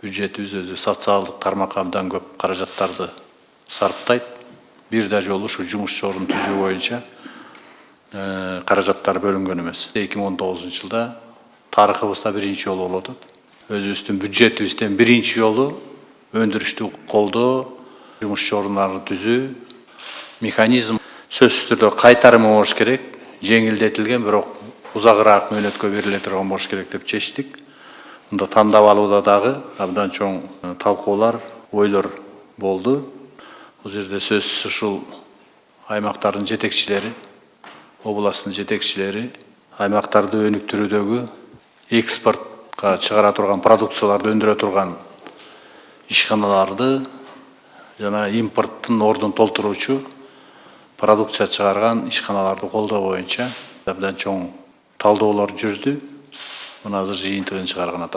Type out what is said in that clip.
бюджетибиз өзү социалдык тармакка абдан көп каражаттарды сарптайт. Бир да жолу ушу жумуш орун түзүү боюнча каражаттар бөлүнгөн эмес. 2019 жылда тарыхыбызда биринчи жолу болуп атат. Өзүбүздүн бюджетибизден биринчи жолу өндүрүштү колдоо, жумуш орундарын түзүү механизм сөзсүз түрдө кайтарымы болуш керек, жеңилдетилген, бирок узагыраак мөөнөткө бериле турган болуш керек деп чечтик. Мында тандап алууда дагы абдан чоң талкуулар, ойлор болду. Бул жерде сөзсүз ушул аймактардын жетекчилери, областтын жетекчилери аймактарды өнүктүрүүдөгү экспортко чыгара турган продукцияларды өндүрө турган ишканаларды жана импорттун ордун толтуруучу продукция чыгарган ишканаларды колдоо боюнча абдан чоң талдоолор жүрдү. Мына азыр жыйынтыгын чыгарган атат.